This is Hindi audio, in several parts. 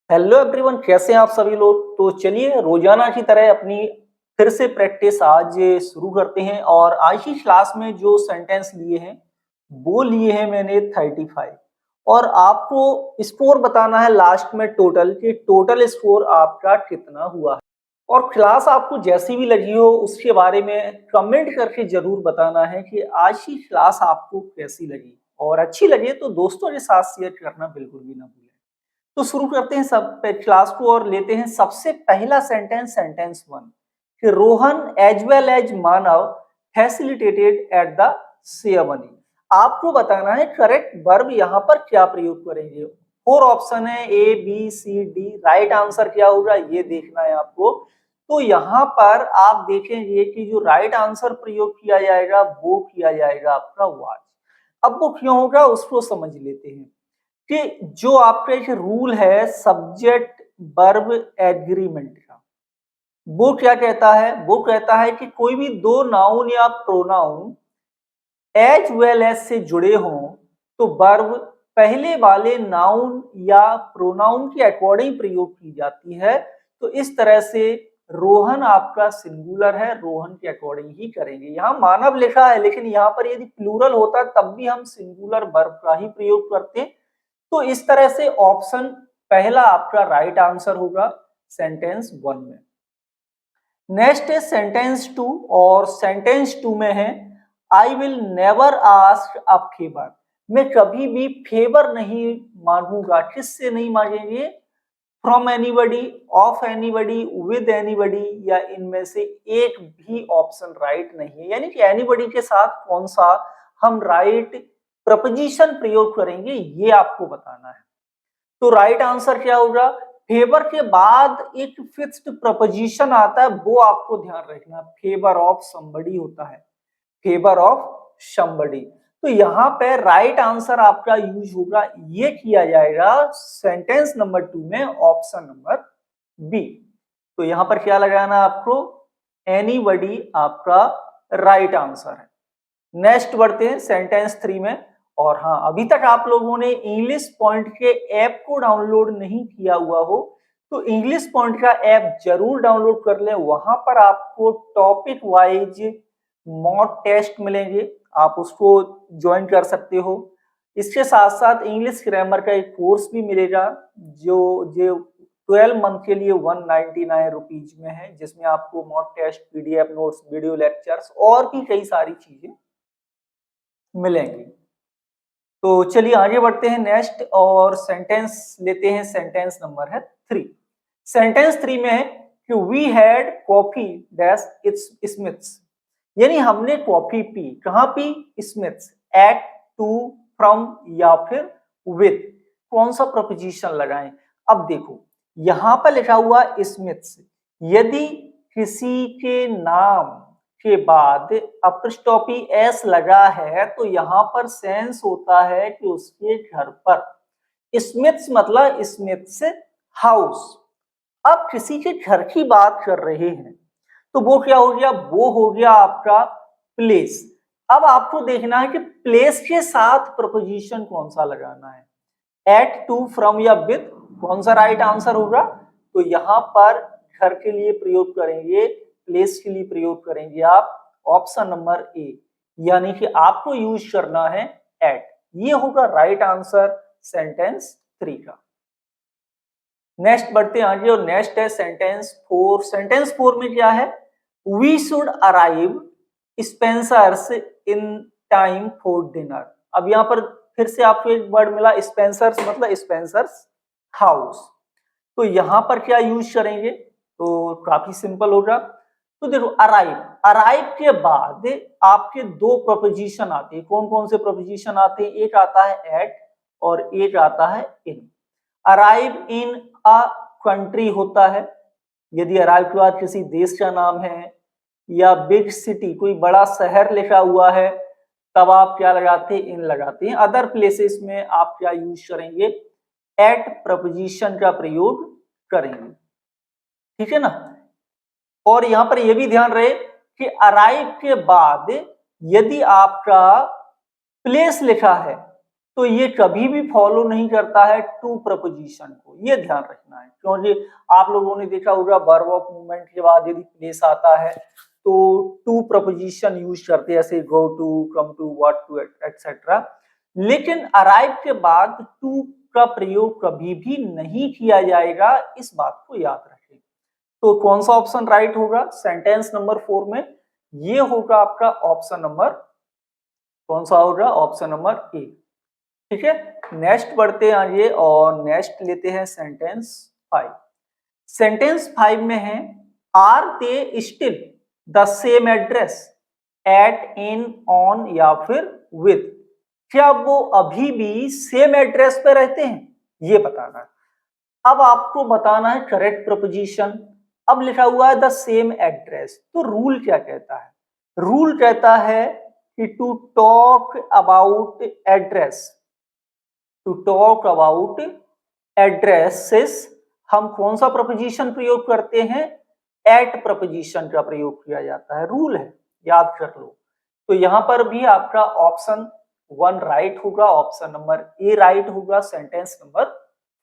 हेलो एवरीवन, कैसे हैं आप सभी लोग। तो चलिए रोजाना की तरह अपनी फिर से प्रैक्टिस आज शुरू करते हैं। और आज की क्लास में जो सेंटेंस लिए हैं वो लिए हैं मैंने 35। और आपको स्कोर बताना है लास्ट में टोटल कि टोटल स्कोर आपका कितना हुआ है। और क्लास आपको जैसी भी लगी हो उसके बारे में कमेंट करके जरूर बताना है कि आज की क्लास आपको कैसी लगी। और अच्छी लगे तो दोस्तों के साथ शेयर करना बिल्कुल भी ना भूलें। तो शुरू करते हैं सब क्लास को और लेते हैं सबसे पहला सेंटेंस, सेंटेंस वन, कि Rohan as well as Manav facilitated at the ceremony. आपको बताना है करेक्ट वर्ब यहाँ पर क्या प्रयोग करेंगे। फोर ऑप्शन है, A B C D. Right answer क्या होगा ये देखना है आपको। तो यहाँ पर आप देखेंगे कि जो राइट आंसर प्रयोग किया जाएगा वो किया जाएगा आपका वाच। अब वो क्यों होगा उसको समझ लेते हैं कि जो आपका एक रूल है सब्जेक्ट वर्ब एग्रीमेंट का, वो क्या कहता है। वो कहता है कि कोई भी दो नाउन या प्रोनाउन एज वेल एज से जुड़े हों तो वर्ब पहले वाले नाउन या प्रोनाउन के अकॉर्डिंग प्रयोग की जाती है। तो इस तरह से रोहन आपका सिंगुलर है, रोहन के अकॉर्डिंग ही करेंगे। यहाँ मानव लिखा है लेकिन यहाँ पर यदि प्लूरल होता तब भी हम सिंगुलर वर्ब का ही प्रयोग करते। तो इस तरह से ऑप्शन पहला आपका राइट आंसर होगा सेंटेंस वन में। नेक्स्ट है सेंटेंस टू, और सेंटेंस टू में है I will never ask a favour. मैं कभी भी फेवर नहीं मांगूंगा। किससे नहीं मांगेंगे? From anybody, of anybody, with anybody, या इनमें से एक भी ऑप्शन राइट नहीं है। यानी कि एनीबडी के साथ कौन सा हम राइट प्रपोजिशन प्रयोग करेंगे ये आपको बताना है। तो राइट आंसर क्या होगा? फेवर के बाद एक फिक्स्ड प्रपोजिशन आता है, वो आपको ध्यान रखना। फेवर ऑफ समबडी होता है, फेवर ऑफ समबडी। तो यहाँ पे राइट आंसर आपका यूज होगा, ये किया जाएगा सेंटेंस नंबर टू में, ऑप्शन नंबर बी। तो यहाँ पर क्या लगाना आपको? एनीबडी आपका राइट आंसर है। नेक्स्ट बढ़ते हैं सेंटेंस थ्री में। और हाँ, अभी तक आप लोगों ने इंग्लिश पॉइंट के ऐप को डाउनलोड नहीं किया हुआ हो तो इंग्लिश पॉइंट का ऐप जरूर डाउनलोड कर लें। वहां पर आपको टॉपिक वाइज मॉक टेस्ट मिलेंगे, आप उसको ज्वाइन कर सकते हो। इसके साथ साथ इंग्लिश ग्रामर का एक कोर्स भी मिलेगा जो जो 12 मंथ के लिए 199 रुपीज में है, जिसमें आपको mock test, PDF notes, video lectures और भी कई सारी चीजें मिलेंगी। तो चलिए आगे बढ़ते हैं नेक्स्ट और सेंटेंस लेते हैं। सेंटेंस नंबर है थ्री। सेंटेंस थ्री में है कि we had coffee dash its Smith's. यानी हमने कॉफी पी। कहाँ पी? स्मिथ्स। एट, टू, फ्रॉम या फिर विद। कौन सा प्रपोजिशन लगाएं? अब देखो यहां पर लिखा हुआ स्मिथ्स। यदि किसी के नाम के बाद अपस्टॉपी एस लगा है तो यहाँ पर सेंस होता है कि उसके घर पर। स्मिथ्स मतलब स्मिथ्स हाउस। अब किसी के घर की बात कर रहे हैं तो वो क्या हो गया? वो हो गया आपका प्लेस। अब आपको देखना है कि प्लेस के साथ प्रपोजिशन कौन सा लगाना है। एट, टू, फ्रॉम या विद, कौन सा राइट आंसर होगा? तो यहाँ पर घर के लिए प्रयोग करेंगे, प्लेस के लिए प्रयोग करेंगे आप ऑप्शन नंबर ए, यानी कि आपको यूज करना है एट। ये होगा राइट आंसर सेंटेंस थ्री का। नेक्स्ट बढ़ते हैं आगे और नेक्स्ट है सेंटेंस फोर। सेंटेंस फोर में क्या है? We should arrive Spencer's in time for dinner. अब यहाँ पर फिर से आपको एक वर्ड मिला स्पेंसर्स, मतलब स्पेंसर्स हाउस। तो यहां पर क्या यूज करेंगे? तो काफी सिंपल होगा। तो देखो अराइव, अराइव के बाद आपके दो प्रपोजिशन आते हैं। कौन कौन से प्रपोजिशन आते हैं? एक आता है एट और एक आता है इन। अराइव इन अ कंट्री होता है यदि अराइव के बाद किसी देश का नाम है, या बिग सिटी कोई बड़ा शहर लिखा हुआ है तब आप क्या लगाते हैं? इन लगाते हैं। अदर प्लेसेस में आप क्या यूज करेंगे? एट प्रपोजिशन का प्रयोग करेंगे। ठीक है ना? और यहां पर यह भी ध्यान रहे कि अराइव के बाद यदि आपका प्लेस लिखा है तो ये कभी भी फॉलो नहीं करता है टू प्रपोजिशन को, ये ध्यान रखना है। क्योंकि आप लोगों ने देखा होगा वर्ब ऑफ मूवमेंट के बाद यदि प्लेस आता है तो टू प्रपोजिशन यूज करते हैं, जैसे go to, come to, what to, etcetera. लेकिन अराइव के बाद टू का प्रयोग कभी भी नहीं किया जाएगा, इस बात को याद रखें। तो कौन सा ऑप्शन राइट होगा सेंटेंस नंबर 4 में? ये होगा आपका ऑप्शन नंबर, कौन सा होगा? ऑप्शन नंबर ए। ठीक है, नेक्स्ट बढ़ते हैं आगे और नेक्स्ट लेते हैं सेंटेंस 5। सेंटेंस 5 में है are they still the same address at, in, on या फिर विद। क्या वो अभी भी सेम एड्रेस पे रहते हैं, ये बताना है। अब आपको बताना है करेक्ट प्रपोजिशन। अब लिखा हुआ है द सेम एड्रेस, तो रूल क्या कहता है? रूल कहता है कि to talk about address, to talk about addresses, हम कौन सा प्रपोजिशन प्रयोग करते हैं? एट प्रपोजिशन का प्रयोग किया जाता है, रूल है, याद कर लो। तो यहां पर भी आपका ऑप्शन 1 राइट होगा, ऑप्शन नंबर ए राइट होगा सेंटेंस नंबर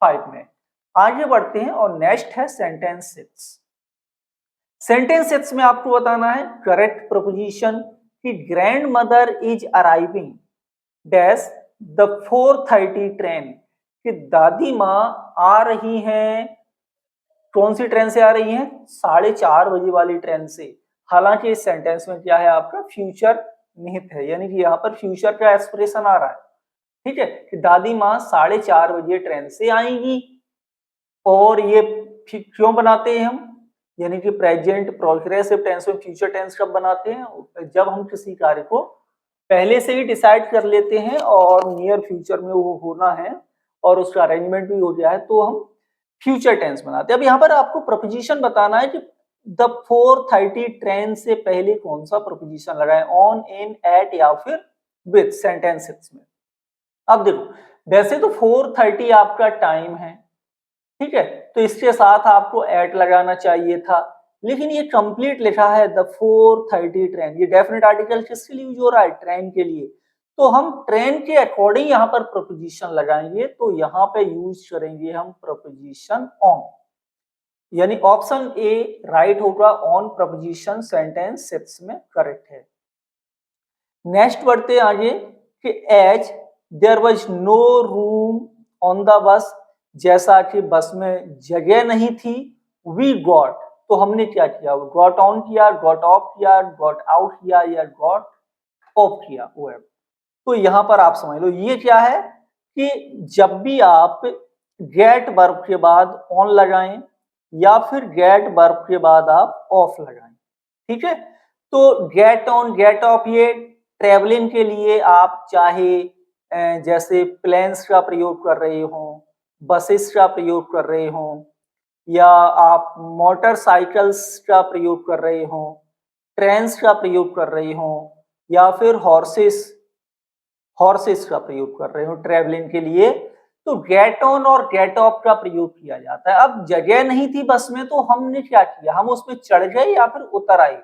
5 में। आगे बढ़ते हैं और नेक्स्ट है सेंटेंस 6। सेंटेंस 6 में आपको बताना है करेक्ट प्रपोजिशन कि grand mother is arriving dash the 4:30 train, कि दादी माँ आ रही हैं, कौन सी ट्रेन से आ रही हैं? 4:30 बजे वाली ट्रेन से। हालांकि इस सेंटेंस में क्या है आपका फ्यूचर निहित है, यानी कि यहाँ पर फ्यूचर का एक्सप्रेशन आ रहा है। ठीक है, कि दादी माँ 4:30 बजे ट्रेन से आएंगी। और ये क्यों बनाते हैं हम? यानी कि प्रेजेंट प्रोग्रेसिव टेंस में फ्यूचर टेंस कब बनाते हैं? जब हम किसी कार्य को पहले से ही डिसाइड कर लेते हैं और नियर फ्यूचर में वो होना है और उसका अरेंजमेंट भी हो गया है, तो हम फ्यूचर टेंस बनाते हैं। अब यहाँ पर आपको प्रपोजिशन बताना है कि द 4:30 ट्रेन से पहले कौन सा प्रपोजिशन लगाएं, ऑन, इन, एट या फिर विद सेंटेंस 6 में। अब देखो, वैसे तो 4:30 आपका टाइम है, ठीक है, तो इसके साथ आपको एट लगाना चाहिए था, लेकिन ये कंप्लीट लिखा है द 4:30 ट्रेन। ये डेफिनेट आर्टिकल किसके लिए यूज हो रहा है? ट्रेन के लिए। तो हम ट्रेन के अकॉर्डिंग यहाँ पर प्रपोजिशन लगाएंगे, तो यहाँ पे यूज करेंगे हम प्रपोजिशन ऑन, यानी ऑप्शन ए राइट होगा, ऑन प्रपोजिशन सेंटेंस 6 में करेक्ट है। नेक्स्ट बढ़ते आगे कि as there was no room on the bus, जैसा कि बस में जगह नहीं थी, वी गॉट, तो हमने क्या किया? गॉट ऑन किया, गॉट ऑफ किया, गॉट आउट किया या गॉट ऑफ किया। वो है, तो यहां पर आप समझ लो ये क्या है कि जब भी आप गेट वर्ब के बाद ऑन लगाएं या फिर गेट वर्ब के बाद आप ऑफ लगाएं, ठीक है। तो गेट ऑन, गेट ऑफ ये ट्रेवलिंग के लिए आप चाहे जैसे प्लेन्स का प्रयोग कर रहे हो, बसेस का प्रयोग कर रहे हो, या आप मोटरसाइकिल्स का प्रयोग कर रहे हो, ट्रेन्स का प्रयोग कर रहे हो, या फिर हॉर्सेस का प्रयोग कर रहे हो ट्रेवलिंग के लिए, तो गेट ऑन और गेट ऑफ का प्रयोग किया जाता है। अब जगह नहीं थी बस में, तो हमने क्या किया? हम उसमें चढ़ गए या फिर उतर आए?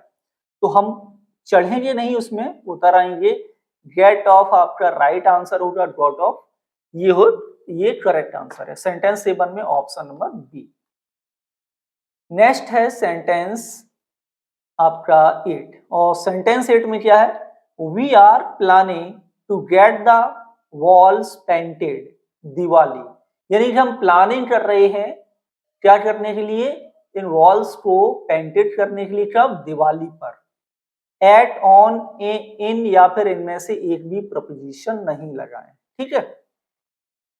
तो हम चढ़ेंगे नहीं, उसमें उतर आएंगे। गेट ऑफ आपका राइट आंसर होगा, गॉट ऑफ ये करेक्ट आंसर है सेंटेंस 7 में, ऑप्शन नंबर बी। नेक्स्ट है सेंटेंस आपका 8, और सेंटेंस 8 में क्या है? We are planning to get the walls painted Diwali, यानी कि हम प्लानिंग कर रहे हैं क्या करने के लिए? इन वॉल्स को पेंटेड करने के लिए, कब? दिवाली पर। एट, ऑन, इन या फिर इनमें से एक भी प्रपोजिशन नहीं लगाएं, ठीक है।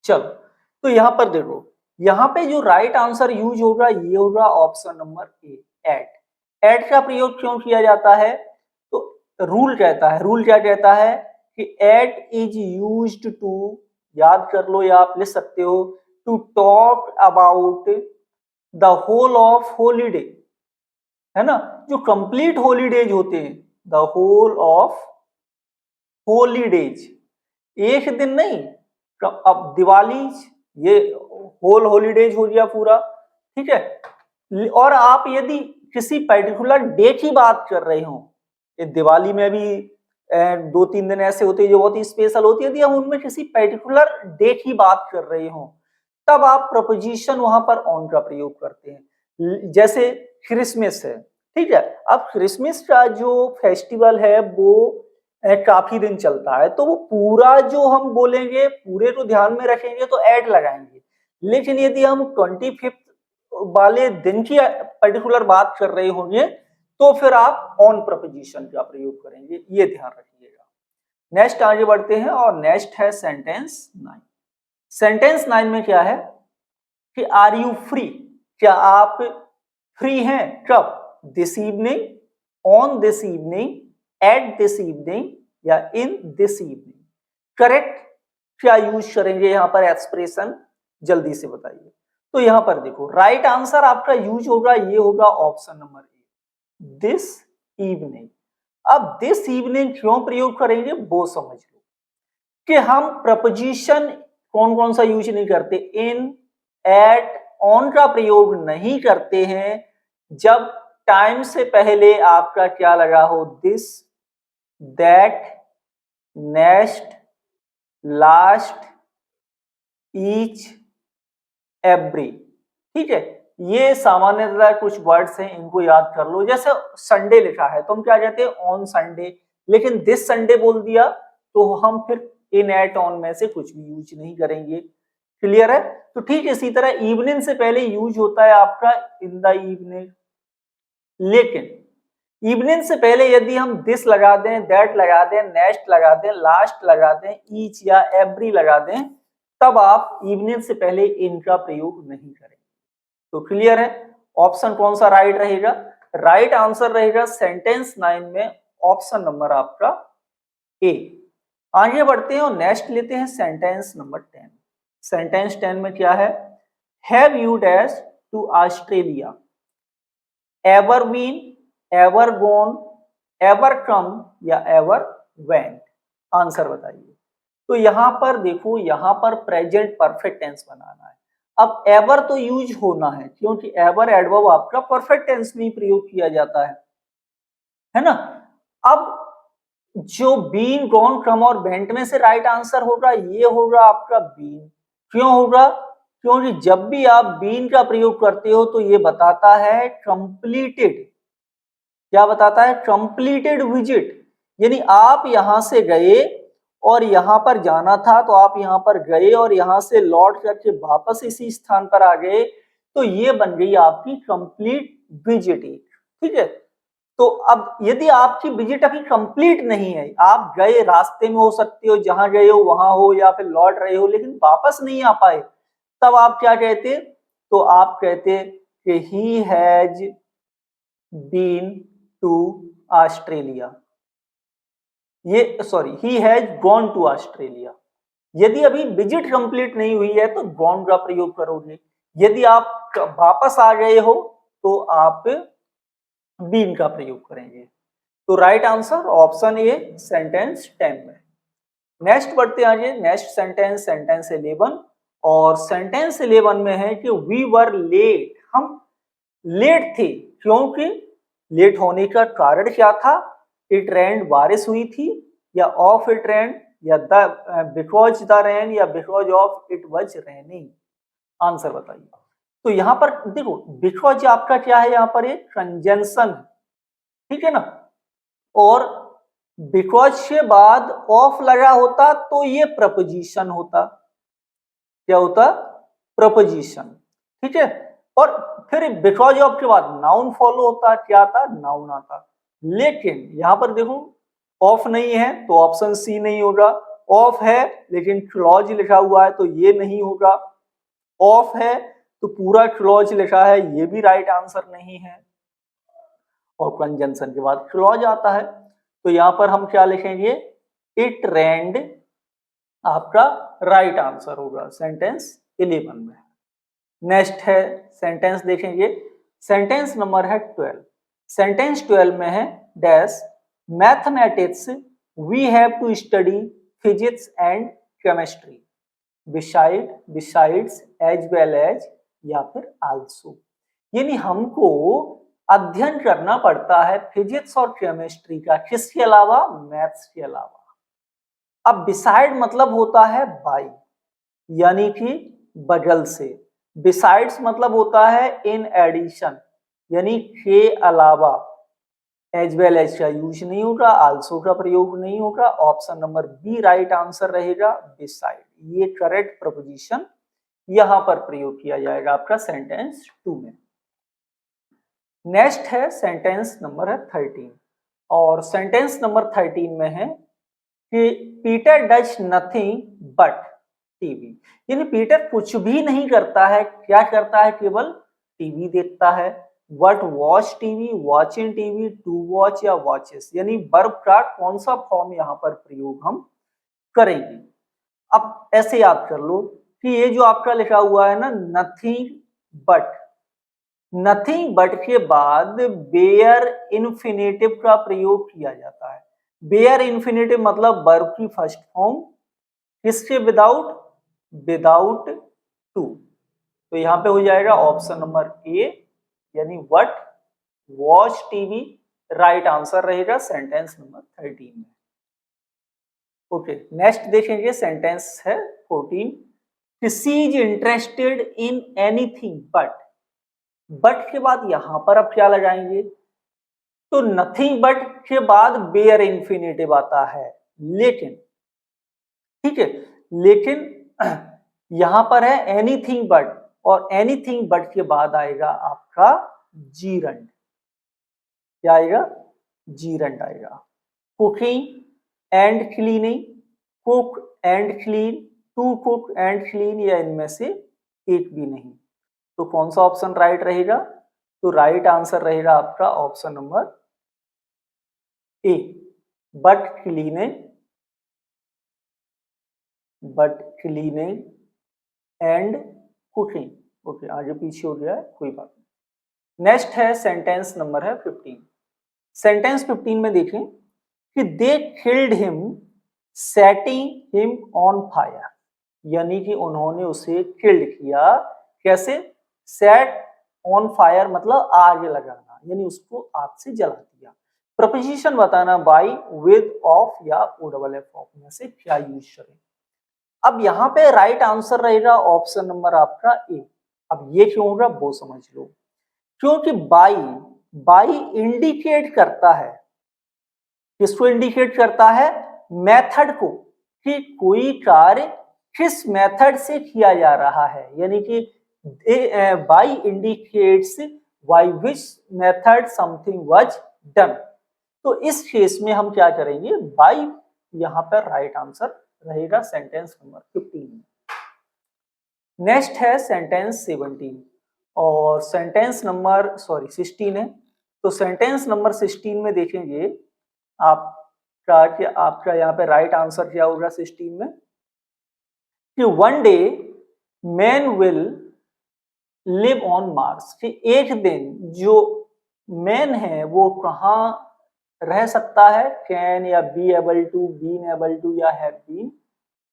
चलो, तो यहां पर देखो, यहां पे जो राइट आंसर यूज होगा ये होगा option number A, at. At का प्रयोग क्यों किया जाता है? तो रूल कहता है, रूल क्या कहता है कि एट इज यूज्ड टू, याद कर लो या आप लिख सकते हो, to talk about the whole of holiday, है ना, जो कंप्लीट हॉलीडेज होते हैं, द होल ऑफ हॉलीडेज, एक दिन नहीं, अब दिवाली ये होल हॉलीडेज हो गया पूरा, ठीक है। और आप यदि किसी पर्टिकुलर डे की बात कर रहे हो, ये दिवाली में भी दो तीन दिन ऐसे होते हैं जो बहुत ही स्पेशल होती है, यदि हम उनमें किसी पर्टिकुलर डे की बात कर रहे हो तब आप प्रपोजिशन वहां पर ऑन का प्रयोग करते हैं। जैसे क्रिसमस है, ठीक है, अब क्रिसमस का जो फेस्टिवल है वो काफी दिन चलता है, तो वो पूरा जो हम बोलेंगे पूरे को ध्यान में रखेंगे तो ऐड लगाएंगे। लेकिन यदि हम 25th वाले दिन की पर्टिकुलर बात कर रहे होंगे तो फिर आप ऑन प्रपोजिशन का प्रयोग करेंगे, ये ध्यान रखिएगा। नेक्स्ट आगे बढ़ते हैं और नेक्स्ट है सेंटेंस 9। सेंटेंस 9 में क्या है कि आर यू फ्री, क्या आप फ्री हैं, कब, this evening, on this evening, at this evening या इन दिस इवनिंग। करेक्ट क्या यूज करेंगे यहां पर एक्सप्रेशन, जल्दी से बताइए। तो यहां पर देखो राइट आंसर आपका यूज होगा, ये होगा option number A, this evening. अब दिस इवनिंग क्यों प्रयोग करेंगे वो समझ लो कि हम प्रपोजिशन कौन कौन सा यूज नहीं करते, इन, एट, ऑन का प्रयोग नहीं करते हैं जब टाइम से पहले आपका क्या लगा हो, this, that, next, last, each, every. ठीक है, ये सामान्यतः कुछ वर्ड्स हैं, इनको याद कर लो। जैसे संडे लिखा है तो हम क्या कहते हैं, ऑन संडे, लेकिन दिस संडे बोल दिया तो हम फिर इन, एट, ऑन में से कुछ भी यूज नहीं करेंगे। क्लियर है? तो ठीक इसी तरह इवनिंग से पहले यूज होता है आपका इन द इवनिंग, लेकिन इवनिंग से पहले यदि हम दिस लगा दें, दैट लगा दें, नेक्स्ट लगा दें, लास्ट लगा दें, ईच या एवरी लगा दें, तब आप इवनिंग से पहले इनका प्रयोग नहीं करेंगे। तो क्लियर है, ऑप्शन कौन सा राइट रहेगा, राइट आंसर रहेगा सेंटेंस 9 में ऑप्शन नंबर आपका ए। आगे बढ़ते हैं और नेक्स्ट लेते हैं सेंटेंस नंबर 10। सेंटेंस 10 में क्या है, have you dash to Australia, ever been, ever gone, ever come या एवर वेंट। आंसर बताइए। तो यहां पर देखो, यहां पर प्रेजेंट परफेक्ट टेंस बनाना है। अब एवर तो यूज होना है क्योंकि एवर एडवर्ब आपका परफेक्ट टेंस में प्रयोग किया जाता है ना। अब जो बीन, गॉन, कम और वेंट में से राइट आंसर होगा ये होगा आपका बीन। क्यों होगा, क्योंकि जब भी आप बीन का प्रयोग करते हो तो ये बताता है कंप्लीटेड, क्या बताता है, कंप्लीटेड विजिट, यानी आप यहां से गए और यहां पर जाना था तो आप यहां पर गए और यहां से लौट करके वापस इसी स्थान पर आ गए, तो ये बन गई आपकी कंप्लीट विजिट। ठीक है, तो अब यदि आपकी विजिट अभी कंप्लीट नहीं है, आप गए, रास्ते में हो सकते हो, जहां गए हो वहां हो या फिर लौट रहे हो लेकिन वापस नहीं आ पाए, तब आप क्या कहते, तो आप कहते कि he has been to Australia, ये sorry, he has gone to Australia. यदि अभी विजिट कंप्लीट नहीं हुई है तो गॉन का प्रयोग करोगे, यदि आप वापस आ गए हो तो आप बीन का प्रयोग करेंगे। तो right answer option a sentence 10 में। नेक्स्ट बढ़ते आगे, नेक्स्ट सेंटेंस, सेंटेंस 11। और सेंटेंस 11 में है कि वी वर लेट, हम लेट थे, क्योंकि लेट होने का कारण क्या था, इट रेन, बारिश हुई थी, या ऑफ इट रेन, या द बिकॉज द रेन, या because of it was raining. Answer बताइए। तो यहां पर देखो बिकॉज आपका क्या है, यहां पर एक कंजंक्शन, ठीक है ना, और बिकॉज के बाद ऑफ लगा होता तो ये प्रपोजिशन होता, क्या होता, प्रपोजिशन। ठीक है, और फिर बिकॉज ऑफ के बाद नाउन फॉलो होता, क्या आता, नाउन आता। लेकिन यहां पर देखो ऑफ नहीं है तो ऑप्शन सी नहीं होगा, ऑफ है लेकिन क्लॉज लिखा हुआ है तो ये नहीं होगा, ऑफ है तो पूरा क्लॉज लिखा है ये भी राइट आंसर नहीं है, और कंजंक्शन के बाद क्लॉज आता है। तो यहां पर हम क्या लिखेंगे, इट रेन्ड आपका राइट आंसर होगा सेंटेंस 11 में। नेक्स्ट है सेंटेंस देखेंगे, सेंटेंस नंबर है 12। सेंटेंस 12 में है dash mathematics we have to study physics and chemistry beside, besides, as well as, या फिर आल्सो। यानी हमको अध्ययन करना पड़ता है फिजिक्स और केमिस्ट्री का, किसके अलावा? मैथ्स के अलावा। अब बिसाइड मतलब होता है बाई, यानी कि बगल से। बिसाइड्स मतलब होता है इन एडिशन, यानी के अलावा। एज वेल एज का यूज नहीं होगा, आल्सो का प्रयोग नहीं होगा। Option number B right answer रहेगा, बिसाइड। ये करेक्ट प्रपोजिशन यहां पर प्रयोग किया जाएगा आपका सेंटेंस 2 में। नेक्स्ट है सेंटेंस नंबर है 13, और सेंटेंस नंबर 13 में है कि Peter does nothing but TV, यानी पीटर कुछ भी नहीं करता है, क्या करता है? केवल टीवी देखता है। What watch TV, watching TV, to watch या वॉचेस, यानी वर्ब का कौन सा फॉर्म यहाँ पर प्रयोग हम करेंगे। अब ऐसे याद कर लो कि ये जो आपका लिखा हुआ है ना नथिंग बट, नथिंग बट के बाद बेयर इन्फिनेटिव का प्रयोग किया जाता है। बेयर इन्फिनेटिव मतलब वर्ब की फर्स्ट फॉर्म, किसके? Without, without to. तो यहां पे हो जाएगा ऑप्शन नंबर ए, यानी what watch TV right answer रहेगा सेंटेंस नंबर 13 में। ओके, नेक्स्ट देखेंगे सेंटेंस है 14। She is interested in anything but के बाद यहां पर अब क्या लगाएंगे? तो नथिंग बट के बाद बेयर इंफिनिटिव आता है, लेकिन ठीक है, लेकिन यहां पर है एनीथिंग बट, और एनीथिंग बट के बाद आएगा आपका जीरंड। क्या आएगा? जीरंड आएगा। Cooking and cleaning, cook and clean, to cook and clean, या इनमें से एक भी नहीं। तो कौन सा ऑप्शन राइट रहेगा? तो राइट आंसर रहेगा आपका option number A, but cleaning and cooking. Okay, आगे पीछे हो गया है, कोई बात नहीं। नेक्स्ट है सेंटेंस नंबर है 15। सेंटेंस 15 में देखें कि they killed him setting him on fire, यानी कि उन्होंने उसे किल्ड किया। कैसे? सेट ऑन फायर मतलब आग लगाना, यानी उसको आग से जला दिया। प्रपोजिशन बताना बाई, विद, ऑफ या ओ डबल एफ ऑफ में से क्या यूज करें। अब यहाँ पे राइट आंसर रहेगा ऑप्शन नंबर आपका ए। अब ये क्यों होगा वो समझ लो, क्योंकि बाई, बाई इंडिकेट करता है, किसको इंडिकेट करता है? मेथड को, कि कोई कार्य किस मेथड से किया जा रहा है, यानी कि by indicates by which method something was done. तो इस केस में हम क्या करेंगे? बाई यहां पर राइट आंसर रहेगा सेंटेंस नंबर 15 में। नेक्स्ट है सेंटेंस 17, और सेंटेंस नंबर 16 है। तो सेंटेंस नंबर 16 में देखेंगे आपका यहाँ पे राइट आंसर क्या होगा 16 में, कि one day man will live on Mars, कि एक दिन जो मैन है वो कहाँ रह सकता है? कैन या be able to, been able to या have been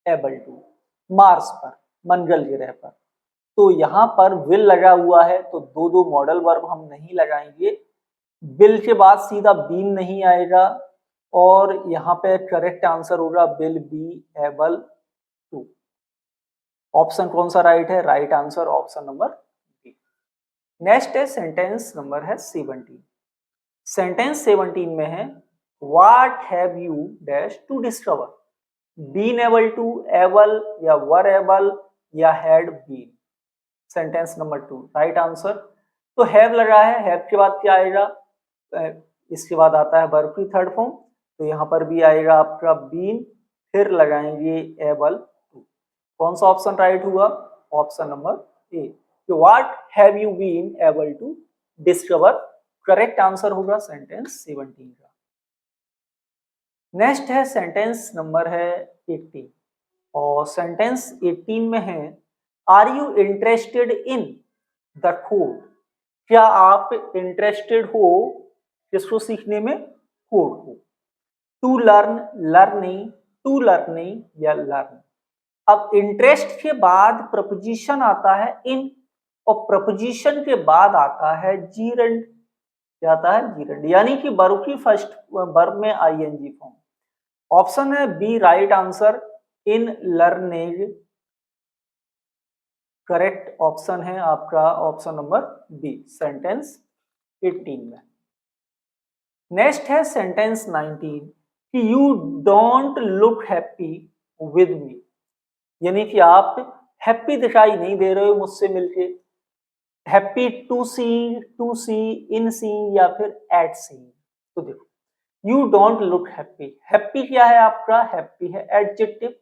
able to, Mars पर, मंगल ग्रह पर। तो यहां पर विल लगा हुआ है, तो दो दो मॉडल वर्ब हम नहीं लगाएंगे। विल के बाद सीधा बीन नहीं आएगा, और यहां पे करेक्ट आंसर होगा will be able to. Option कौन सा राइट है? Right answer option number B. Next है सेंटेंस नंबर है 17। सेंटेंस 17 में है what have you dash to discover, been able to, able या वर एबल या had been. Sentence number 2 right answer. तो हैव लगा है, हैव के बाद क्या आएगा? इसके बाद आता है वर्ब की थर्ड फॉर्म, तो यहां पर भी आएगा आपका बीन, फिर लगाएंगे एबल टू। कौन सा ऑप्शन राइट हुआ? Option number A, what have you been able to discover, correct answer होगा सेंटेंस 17 का। नेक्स्ट है सेंटेंस नंबर है 18, और सेंटेंस 18 में है are you interested in the code, क्या आप इंटरेस्टेड हो किसको सीखने में? कोड को। To learn, learning, to learning या लर्न। अब इंटरेस्ट के बाद प्रपोजिशन आता है इन, और प्रपोजिशन के बाद आता है जीरंड। क्या आता है जीरेंट, यानी कि वर्ब की फर्स्ट वर्ब में आईएनजी फॉर्म। ऑप्शन है बी राइट आंसर, इन लर्नेड। करेक्ट ऑप्शन है आपका ऑप्शन नंबर बी, सेंटेंस 18 में। नेक्स्ट है सेंटेंस 19 कि you don't look happy with me, यानी कि आप हैप्पी दिखाई नहीं दे रहे हो मुझसे मिलके। हैप्पी टू सी, इन सी या फिर एट सी। तो देखो you don't look happy, happy क्या है आपका, हैप्पी है एडजेक्टिव।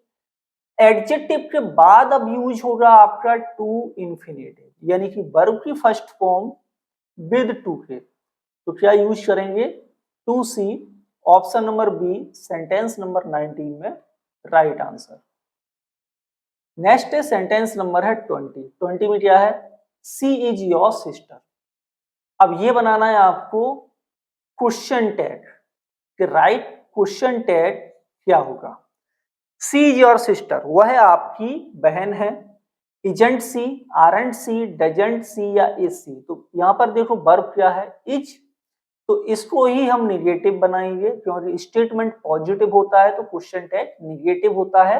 एडजेक्टिव के बाद अब यूज होगा आपका टू इंफिनिटिव, यानी कि वर्ब की फर्स्ट फॉर्म विद टू के। तो क्या यूज करेंगे, to see. Option number B, sentence number 19 में राइट आंसर। नेक्स्ट है सेंटेंस नंबर है 20। 20 में क्या है, सी इज योर सिस्टर। अब ये बनाना है आपको क्वेश्चन टैग कि राइट क्वेश्चन टैग क्या होगा। सी इज योर सिस्टर, वह आपकी बहन है। Isn't she, aren't she, doesn't she या इज सी। तो यहां पर देखो वर्ब क्या है, इज। तो इसको ही हम निगेटिव बनाएंगे क्योंकि स्टेटमेंट पॉजिटिव होता है तो क्वेश्चन टैग निगेटिव होता है,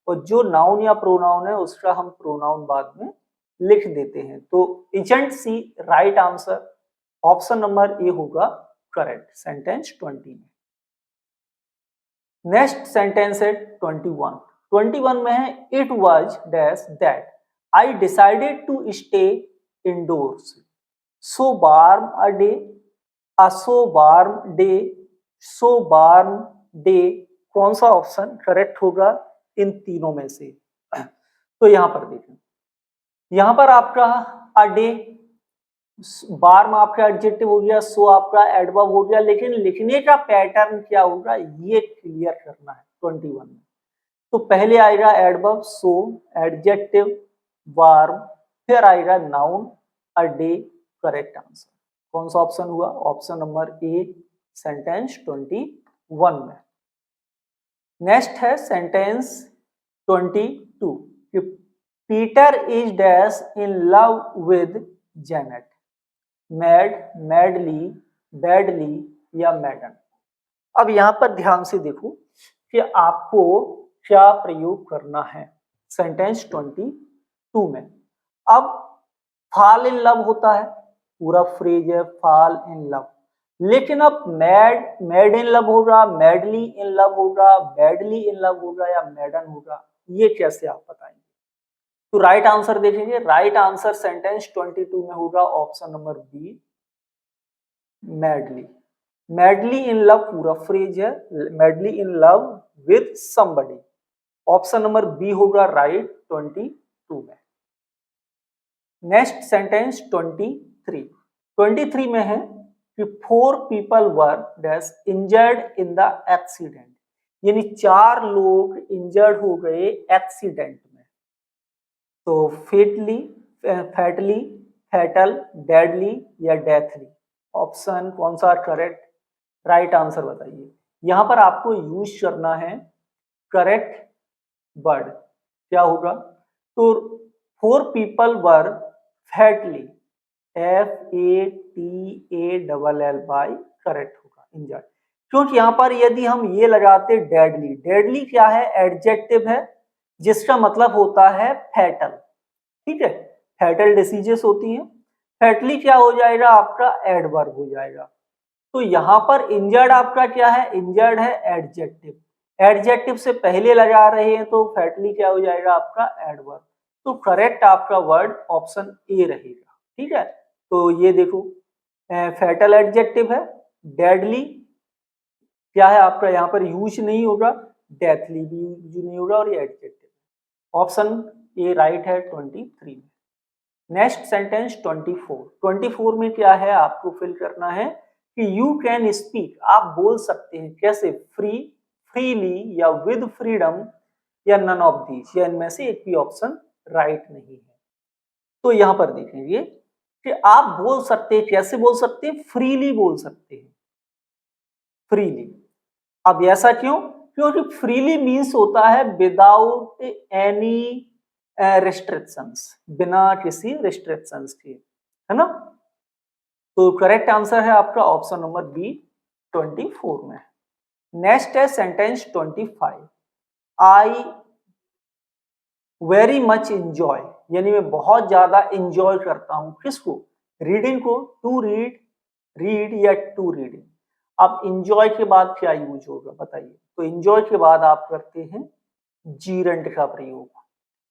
और जो नाउन या प्रोनाउन है उसका हम प्रोनाउन बाद में लिख देते हैं। तो isn't she right answer, option number A होगा करेक्ट, सेंटेंस 20 में। नेक्स्ट सेंटेंस है 21। 21 में है it was dash that I decided to stay indoors so warm a day, a so warm day, so warm day. कौन सा ऑप्शन करेक्ट होगा इन तीनों में से। तो यहां पर देखें, यहां पर आपका अ डे, वार्म आपका एडजेक्टिव हो गया, सो आपका एडवर्ब हो गया, लेकिन लिखने का पैटर्न क्या होगा ये क्लियर करना है 21 में। तो पहले आएगा एडवर्ब सो, एडजेक्टिव वार्म, फिर आएगा noun a day. Correct answer कौन सा ऑप्शन हुआ, ऑप्शन नंबर ए, सेंटेंस 21 में। नेक्स्ट है सेंटेंस 22 कि Peter is dash in love with Janet, mad, madly, badly या मैडन। अब यहां पर ध्यान से देखो कि आपको क्या प्रयोग करना है सेंटेंस 22 में। अब फॉल इन लव होता है, पूरा फ्रेज है फॉल इन लव, लेकिन अब मैड, मैड इन लव होगा, मैडली इन लव होगा, बैडली इन लव होगा या मैडन होगा, ये कैसे आप बताएंगे। तो राइट आंसर देखेंगे, राइट आंसर सेंटेंस 22 में होगा option number B, madly. Madly in love पूरा फ्रेज है, madly in love with somebody. Option number B होगा राइट 22 में। Next sentence 23। 23 में है कि 4 people were dash injured in the accident, यानी 4 लोग इंजर्ड हो गए एक्सीडेंट में। तो फेटली, फैटली, फैटल, डेडली या डेथली, ऑप्शन कौन सा करेक्ट, राइट आंसर बताइए। यहां पर आपको यूज करना है करेक्ट वर्ड, क्या होगा, तो 4 पीपल वर फैटली, FATALLY करेक्ट होगा इंजर्ड। क्योंकि यहां पर यदि हम ये लगाते डेडली, डेडली क्या है, एडजेक्टिव है जिसका मतलब होता है फैटल, ठीक है, फैटल डिसीजेस होती हैं। फैटली क्या हो जाएगा आपका, एडवर्ब हो जाएगा। तो यहां पर इंजर्ड आपका क्या है, इंजर्ड है एडजेक्टिव, एडजेक्टिव से पहले लगा रहे हैं तो फैटली क्या हो जाएगा आपका एडवर्ब। तो करेक्ट आपका वर्ड ऑप्शन ए रहेगा, ठीक है। तो ये देखो फैटल एडजेक्टिव है, डेडली क्या है आपका यहाँ पर यूज नहीं होगा, डेथली भी यूज नहीं होगा, और ये एडजेक्टिव। ऑप्शन ए राइट है 23 में। Next sentence 24। 24 में क्या है आपको फिल करना है कि यू कैन स्पीक, आप बोल सकते हैं, कैसे, फ्री, फ्रीली या विद फ्रीडम या नन ऑफ दीज, या इनमें से एक भी ऑप्शन राइट नहीं है। तो यहां पर देखेंगे कि आप बोल सकते हैं, कैसे बोल सकते हैं, फ्रीली बोल सकते हैं, फ्रीली। अब ऐसा क्यों, क्योंकि फ्रीली मीन्स होता है विदाउट एनी रिस्ट्रिक्शंस, बिना किसी रिस्ट्रिक्शंस के, है ना। तो करेक्ट आंसर है आपका ऑप्शन नंबर बी 24 में। नेक्स्ट है sentence 25, I very much enjoy, यानी मैं बहुत ज्यादा इंजॉय करता हूं किसको, रीडिंग को, टू रीड, रीड या टू रीडिंग। अब इंजॉय के बाद क्या यूज होगा बताइए, तो इंजॉय के बाद आप करते हैं जीरंड का प्रयोग।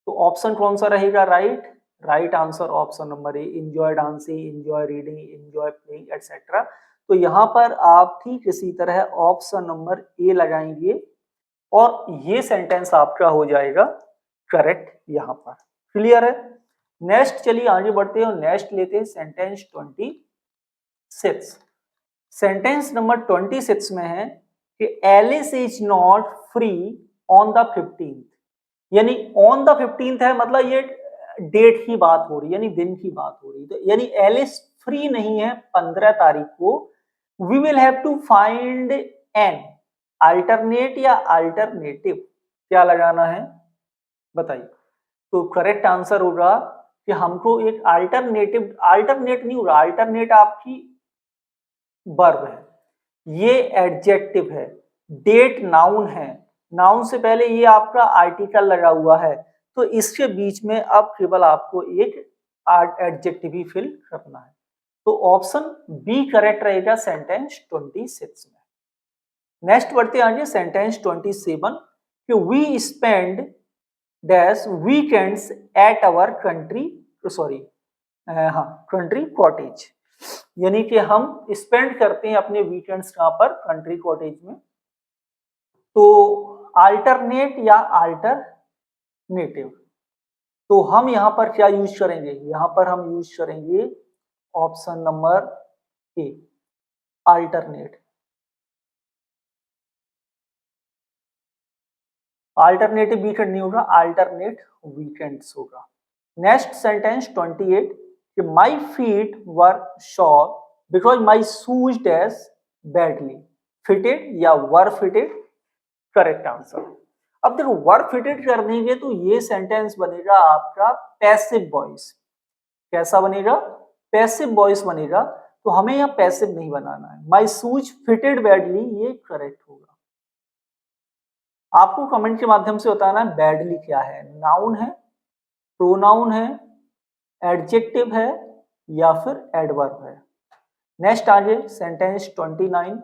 तो ऑप्शन कौन सा रहेगा, right, right answer option number ए, enjoy dancing, enjoy reading, enjoy playing etcetera. तो यहाँ पर आप ठीक इसी तरह ऑप्शन नंबर ए लगाएंगे और ये सेंटेंस आपका हो जाएगा करेक्ट यहाँ पर। क्लियर है। नेक्स्ट चलिए आगे बढ़ते हैं और नेक्स्ट लेते हैं सेंटेंस 26। सेंटेंस नंबर 26 में है कि Alice is not free on the 15th, यानी ऑन द 15th है मतलब ये डेट की बात हो रही है, यानी दिन की बात हो रही है। तो यानी एलिस फ्री नहीं है 15 तारीख को। We will have to find an alternate या अल्टरनेटिव, क्या लगाना है बताइए। तो करेक्ट आंसर होगा कि हमको एक अल्टरनेटिव, अल्टरनेट नहीं होगा, अल्टरनेट आपकी वर्ब है, ये एडजेक्टिव है, डेट नाउन है, नाउन से पहले ये आपका आर्टिकल लगा हुआ है, तो इसके बीच में अब केवल आपको एक एडजेक्टिव ही फिल करना है। तो ऑप्शन बी करेक्ट रहेगा सेंटेंस 26 में। नेक्स्ट बढ़ते आगे सेंटेंस 27 कि we spend dash weekends at our country, sorry हाँ कंट्री कॉटेज, यानी कि हम स्पेंड करते हैं अपने वीकेंड्स कहां पर, कंट्री कॉटेज में। तो अल्टरनेट या अल्टरनेटिव, तो हम यहां पर क्या यूज करेंगे, यहां पर हम यूज करेंगे ऑप्शन नंबर ए अल्टरनेट। अल्टरनेटिव वीकेंड नहीं होगा, अल्टरनेट वीकेंड्स होगा। नेक्स्ट सेंटेंस 28 कि my feet were sure because my shoes dash badly fitted या वर फिटेड, करेक्ट आंसर। अब देखो वर फिटेड कर देंगे तो ये सेंटेंस बनेगा आपका पैसिव वॉइस। कैसा बनेगा, पैसिव वॉइस बनेगा। तो हमें यहाँ पैसिव नहीं बनाना है, माई शूज फिटेड बैडली ये करेक्ट होगा। आपको कमेंट के माध्यम से बताना है बैडली क्या है, नाउन है, प्रोनाउन है, एडजेक्टिव है या फिर एडवर्ब है। नेक्स्ट आगे सेंटेंस 29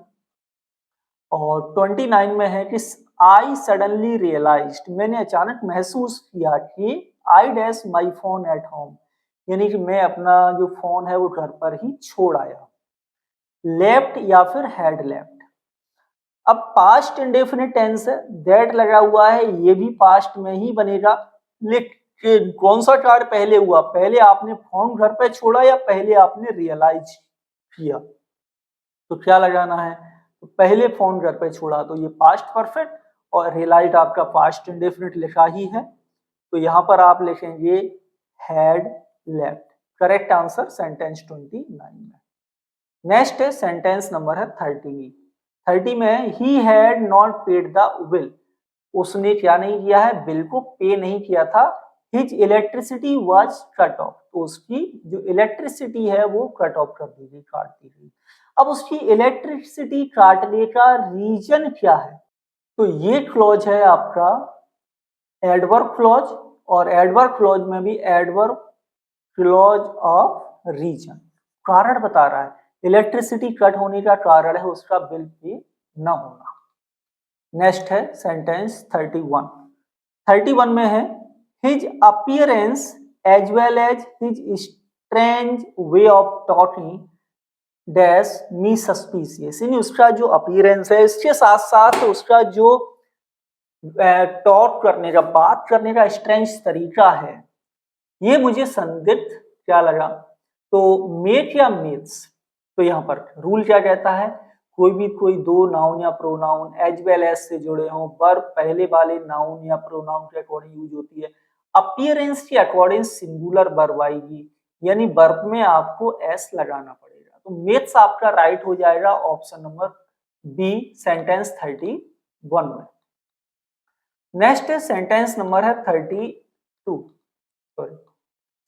और 29 में है कि आई सडनली रियलाइज्ड, मैंने अचानक महसूस किया कि I dash my phone at home, यानी कि मैं अपना जो फोन है वो घर पर ही छोड़ आया। लेफ्ट या फिर हैड लेफ्ट। अब पास्ट इंडेफिनिट टेंस है, दैट लगा हुआ है, ये भी पास्ट में ही बनेगा। लेकिन कौन सा कार्य पहले हुआ, पहले आपने फोन घर पे छोड़ा या पहले आपने रियलाइज किया, तो क्या लगाना है, तो पहले फोन घर पे छोड़ा, तो ये पास्ट परफेक्ट और रियलाइज आपका पास्ट इंडेफिनिट लिखा ही है, तो यहां पर आप लिखेंगे had left. Correct answer sentence 29 में। नेक्स्ट है सेंटेंस नंबर है 30 में he had not paid the bill, उसने क्या नहीं किया है, बिल को पे नहीं किया था। His electricity was cut off, तो उसकी जो इलेक्ट्रिसिटी है वो कट ऑफ कर दी गई, काट दी गई। अब उसकी इलेक्ट्रिसिटी काटने का रीजन क्या है, तो ये क्लॉज है आपका एडवर्ब क्लॉज, और एडवर्ब क्लॉज में भी एडवर्ब क्लॉज ऑफ रीजन, कारण बता रहा है, इलेक्ट्रिसिटी कट होने का कारण है उसका बिल पे न होना। नेक्स्ट है सेंटेंस 31 में है his appearance as well as his strange way of talking dash me suspicious, यानी उसका जो अपीयरेंस है इसके साथ साथ उसका जो टॉक करने का, बात करने का स्ट्रेंज तरीका है, ये मुझे संदिग्ध क्या लगा। तो मेक या मेक्स, तो यहाँ पर रूल क्या कहता है, कोई दो नाउन या प्रोनाउन एज वेल एज से जुड़े हों, वर्ब पहले वाले नाउन या प्रोनाउन के अकॉर्डिंग यूज होती है, अपीयरेंस के अकॉर्डिंग सिंगुलर वर्ब आएगी, यानी वर्ब में आपको एस लगाना पड़ेगा। तो मेक्स आपका राइट हो जाएगा ऑप्शन नंबर बी सेंटेंस 31 में। नेक्स्ट है सेंटेंस नंबर है 32, सॉरी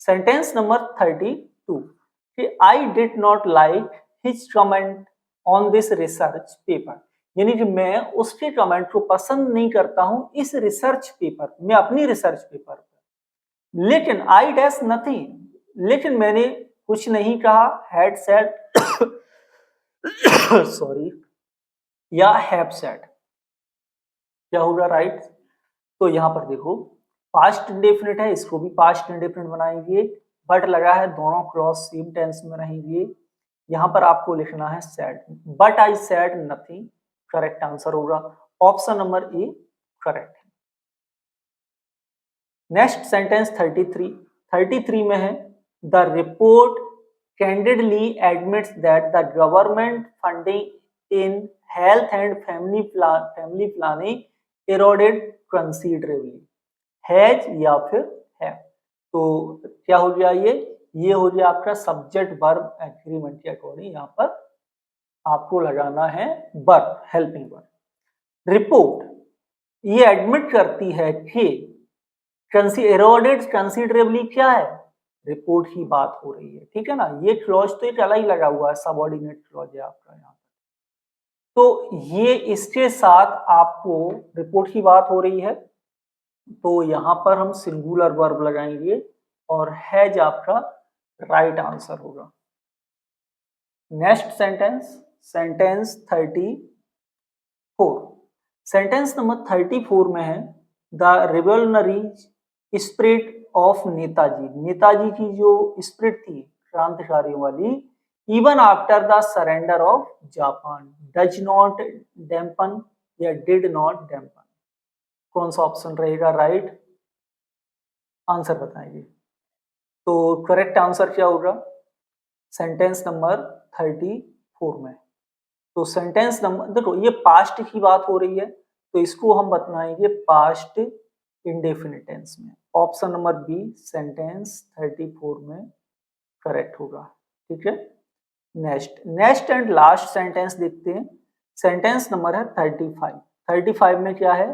सेंटेंस नंबर 32 कि I did not like his comment on this research paper, यानी कि मैं उसके कमेंट को पसंद नहीं करता हूं इस रिसर्च पेपर में, अपनी रिसर्च पेपर पर। लेकिन आई डैश नथिंग, लेकिन मैंने कुछ नहीं कहा, हैड सेड सॉरी, या हैव सेड, क्या होगा राइट। तो यहां पर देखो पास्ट इंडेफिनिट है, इसको भी पास्ट इंडेफिनिट बनाएंगे, बट लगा है दोनों क्लॉज सेम टेंस में रहेंगे। यहां पर आपको लिखना है said, but I said nothing, correct answer होगा ऑप्शन नंबर ए करेक्ट है। नेक्स्ट सेंटेंस 33 में है the report candidly admits that the government funding in health and family planning eroded considerably, has या फिर है। तो क्या हो गया ये हो गया आपका सब्जेक्ट वर्ब एग्रीमेंट के अकॉर्डिंग, यहाँ पर आपको लगाना है वर्ब, हेल्पिंग वर्ब। रिपोर्ट ये एडमिट करती है कि एरोडेड कंसिडरेबली क्या है, रिपोर्ट की बात हो रही है, ठीक है ना। ये क्लॉज तो एक अलग ही लगा हुआ है, सबऑर्डिनेट क्लॉज है आपका यहाँ। तो ये इसके साथ आपको रिपोर्ट की बात हो रही है, तो यहां पर हम सिंगुलर वर्ब लगाएंगे और हैज आपका राइट आंसर होगा। नेक्स्ट सेंटेंस 34, सेंटेंस नंबर 34 में है the revolutionary spirit of Netaji, Netaji की जो स्पिरिट थी क्रांतिकारियों वाली, even after the surrender of Japan, does not dampen या डिड नॉट डैम्पन, कौन सा ऑप्शन रहेगा राइट आंसर बताएंगे। तो करेक्ट आंसर क्या होगा सेंटेंस नंबर 34 में। तो सेंटेंस नंबर देखो ये पास्ट की बात हो रही है, तो इसको हम बताएंगे पास्ट इंडेफिनिट टेंस में, ऑप्शन नंबर बी सेंटेंस 34 में करेक्ट होगा, ठीक है। नेक्स्ट एंड लास्ट सेंटेंस देखते हैं, सेंटेंस नंबर है 35 में क्या है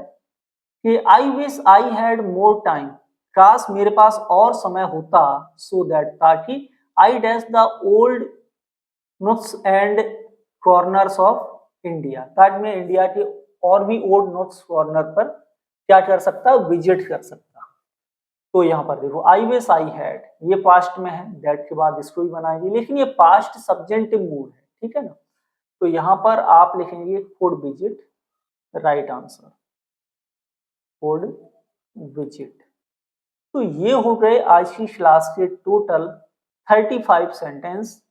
कि I wish I had more time, काश मेरे पास और समय होता, सो दैट ताकि I dash the old notes and corners of India, ताकि मैं इंडिया के और भी ओल्ड नोट्स कॉर्नर पर क्या कर सकता, विजिट कर सकता। तो यहाँ पर देखो आई विश आई हैड, ये पास्ट में है, दैट के बाद इसको ही बनाएंगे, लेकिन ये पास्ट सब्जेंटिव मूड है, ठीक है ना। तो यहाँ पर आप लिखेंगे could visit, right answer could visit. तो ये हो गए आज की क्लास के टोटल 35 सेंटेंस।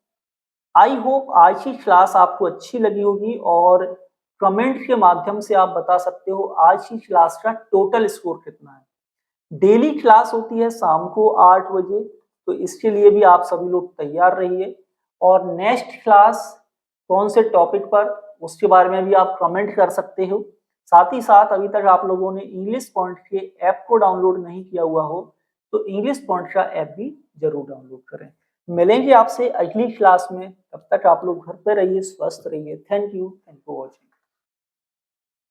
आई होप आज की क्लास आपको अच्छी लगी होगी और कमेंट के माध्यम से आप बता सकते हो आज की क्लास का टोटल स्कोर कितना है। डेली क्लास होती है शाम को 8 बजे, तो इसके लिए भी आप सभी लोग तैयार रहिए। और नेक्स्ट क्लास कौन से टॉपिक पर, उसके बारे में भी आप कमेंट कर सकते हो। साथ ही साथ अभी तक आप लोगों ने इंग्लिश पॉइंट के ऐप को डाउनलोड नहीं किया हुआ हो तो इंग्लिश पॉइंट का ऐप भी जरूर डाउनलोड करें। मिलेंगे आपसे अगली क्लास में, तब तक आप लोग घर पे रहिए, स्वस्थ रहिए। Thank you for watching.